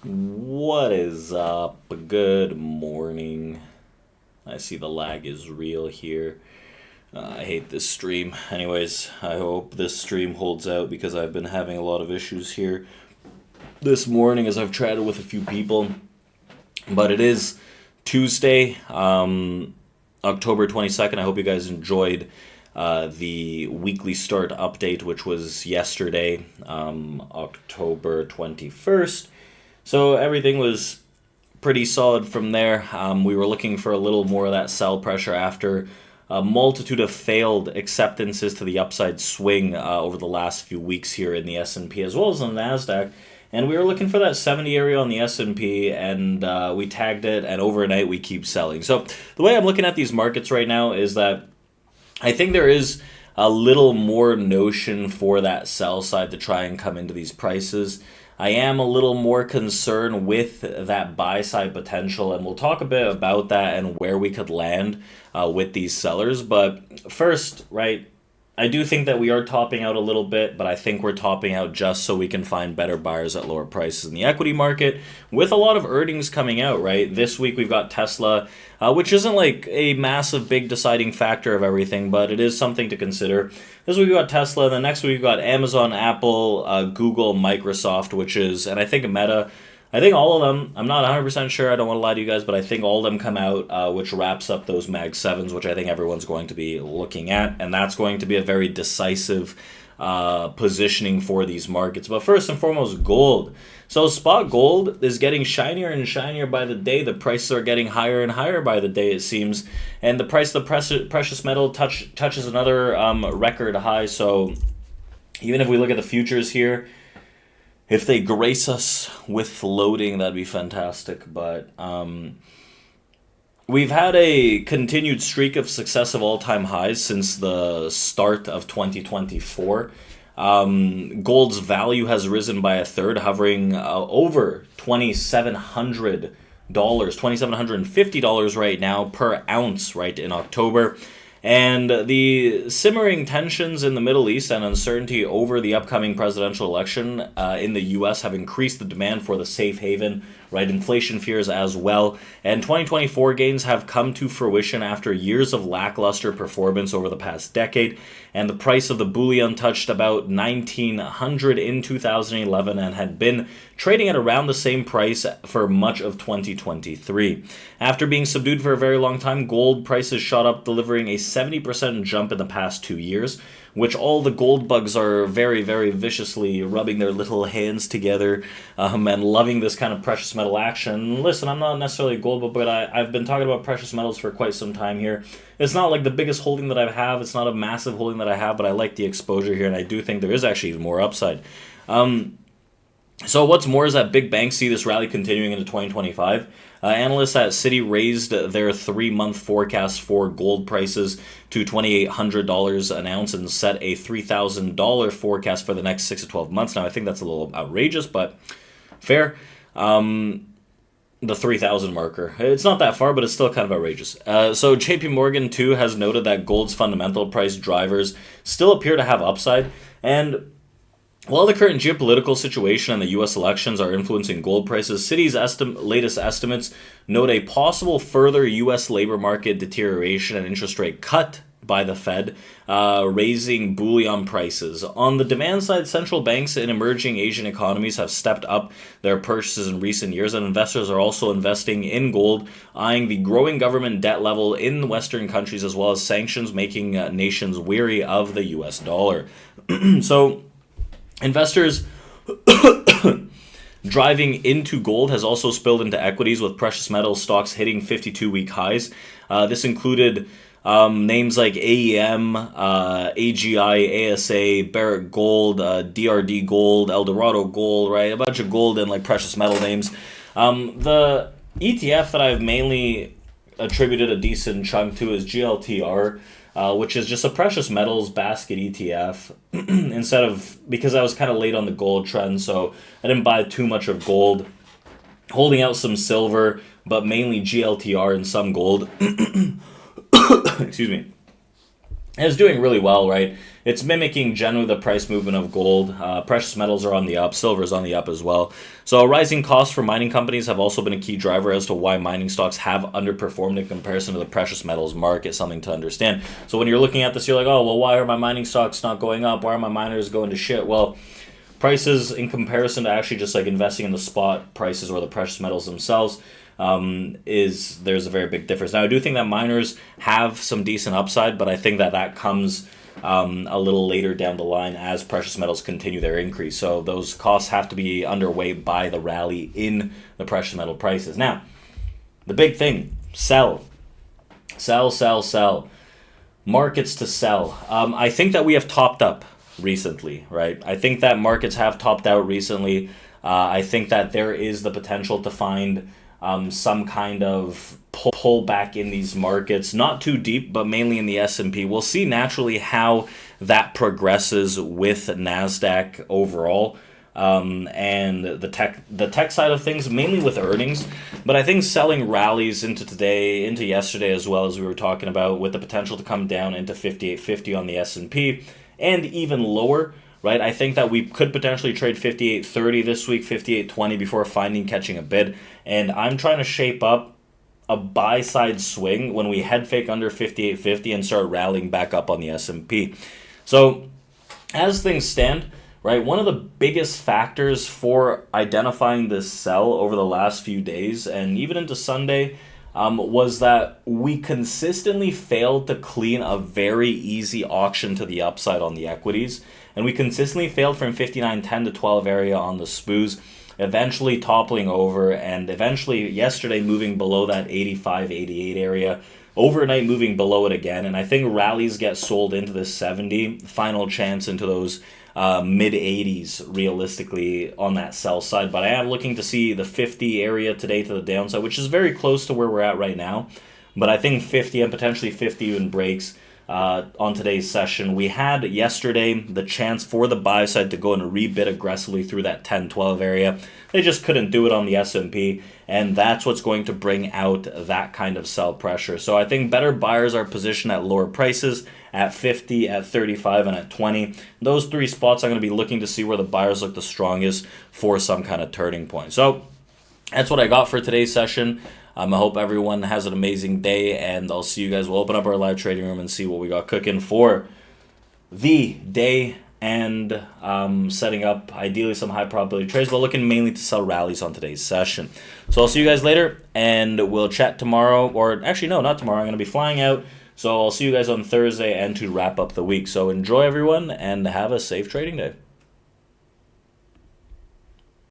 What is up? Good morning. I see the lag is real here. I hate this stream. Anyways, I hope this stream holds out because I've been having a lot of issues here this morning as I've chatted with a few people. But it is Tuesday, October 22nd. I hope you guys enjoyed the weekly start update, which was yesterday, October 21st. So everything was pretty solid from there. We were looking for a little more of that sell pressure after a multitude of failed acceptances to the upside swing over the last few weeks here in the S&P as well as on the NASDAQ. And we were looking for that 70 area on the S&P, and we tagged it, and overnight we keep selling. So the way I'm looking at these markets right now is that I think there is a little more notion for that sell side to try and come into these prices. I am a little more concerned with that buy side potential, and we'll talk a bit about that and where we could land with these sellers. But first, right, I do think that we are topping out a little bit, but I think we're topping out just so we can find better buyers at lower prices in the equity market with a lot of earnings coming out, right? This week we've got Tesla, which isn't like a massive, big deciding factor of everything, but it is something to consider. This week we've got Tesla, the next week we've got Amazon, Apple, Google, Microsoft, which is, and I think Meta. I think all of them, I'm not 100% sure, I don't want to lie to you guys, but I think all of them come out, which wraps up those Mag 7s, which I think everyone's going to be looking at, and that's going to be a very decisive positioning for these markets. But first and foremost, gold. So spot gold is getting shinier and shinier by the day. The prices are getting higher and higher by the day, it seems, and the price of the precious metal touches another record high. So even if we look at the futures here, if they grace us with loading, that'd be fantastic. But we've had a continued streak of successive all-time highs since the start of 2024. Gold's value has risen by a third, hovering over $2,700, $2,750 right now per ounce, right, in October. And the simmering tensions in the Middle East and uncertainty over the upcoming presidential election in the U.S. have increased the demand for the safe haven, right? Inflation fears as well. And 2024 gains have come to fruition after years of lackluster performance over the past decade. And the price of the bullion touched about 1900 in 2011 and had been trading at around the same price for much of 2023. After being subdued for a very long time, gold prices shot up, delivering a 70% jump in the past 2 years, which all the gold bugs are very, very viciously rubbing their little hands together and loving this kind of precious metal action. Listen, I'm not necessarily a gold bug, but I've been talking about precious metals for quite some time here. It's not like the biggest holding that I have. It's not a massive holding that I have, but I like the exposure here, and I do think there is actually even more upside. So what's more is that big banks see this rally continuing into 2025. Analysts at Citi raised their 3-month forecast for gold prices to $2,800 an ounce and set a $3,000 forecast for the next 6 to 12 months. Now, I think that's a little outrageous, but fair. The 3,000 marker. It's not that far, but it's still kind of outrageous. So JP Morgan, too, has noted that gold's fundamental price drivers still appear to have upside. And while the current geopolitical situation and the U.S. elections are influencing gold prices, Citi's latest estimates note a possible further U.S. labor market deterioration and interest rate cut by the Fed, raising bullion prices. On the demand side, central banks in emerging Asian economies have stepped up their purchases in recent years, and investors are also investing in gold, eyeing the growing government debt level in Western countries as well as sanctions making nations weary of the U.S. dollar. So investors driving into gold has also spilled into equities, with precious metal stocks hitting 52-week highs. This included names like AEM, AGI, ASA, Barrick Gold, DRD Gold, Eldorado Gold, right? A bunch of gold and like precious metal names. The ETF that I've mainly attributed a decent chunk to is GLTR, which is just a precious metals basket ETF. Instead of, because I was kind of late on the gold trend, so I didn't buy too much of gold. Holding out some silver, but mainly GLTR and some gold. Excuse me. And it's doing really well, right? It's mimicking generally the price movement of gold. Precious metals are on the up. Silver is on the up as well. So rising costs for mining companies have also been a key driver as to why mining stocks have underperformed in comparison to the precious metals market, something to understand. So when you're looking at this, you're like, oh, well, why are my mining stocks not going up? Why are my miners going to shit? Well, prices in comparison to actually just like investing in the spot prices or the precious metals themselves, there's a very big difference. Now, I do think that miners have some decent upside, but I think that comes a little later down the line as precious metals continue their increase. So those costs have to be underway by the rally in the precious metal prices. Now, the big thing, sell. Sell, sell, sell. Markets to sell. I think that we have topped up recently, right? I think that markets have topped out recently. I think that there is the potential to find some kind of pull back in these markets, not too deep, but mainly in the S&P. We'll see naturally how that progresses with NASDAQ overall, and the tech side of things, mainly with earnings. But I think selling rallies into today, into yesterday as well, as we were talking about, with the potential to come down into 5850 on the S&P and even lower. Right, I think that we could potentially trade 58.30 this week, 58.20 before catching a bid. And I'm trying to shape up a buy-side swing when we head fake under 58.50 and start rallying back up on the S&P. So as things stand, right, one of the biggest factors for identifying this sell over the last few days and even into Sunday was that we consistently failed to clean a very easy auction to the upside on the equities. And we consistently failed from 59.10 to 12 area on the SPOs, eventually toppling over, and eventually yesterday moving below that 85, 88 area, overnight moving below it again. And I think rallies get sold into the 70, final chance into those mid 80s realistically on that sell side. But I am looking to see the 50 area today to the downside, which is very close to where we're at right now. But I think 50 and potentially 50 even breaks on today's session. We had yesterday the chance for the buy side to go and rebid aggressively through that 10-12 area. They just couldn't do it on the S&P, and that's what's going to bring out that kind of sell pressure. So I think better buyers are positioned at lower prices, at 50, at 35, and at 20. Those three spots I'm going to be looking to see where the buyers look the strongest for some kind of turning point. So that's what I got for today's session. I hope everyone has an amazing day, and I'll see you guys. We'll open up our live trading room and see what we got cooking for the day, and setting up ideally some high probability trades, but looking mainly to sell rallies on today's session. So I'll see you guys later, and we'll chat tomorrow, or actually no, not tomorrow. I'm going to be flying out, so I'll see you guys on Thursday and to wrap up the week. So enjoy, everyone, and have a safe trading day.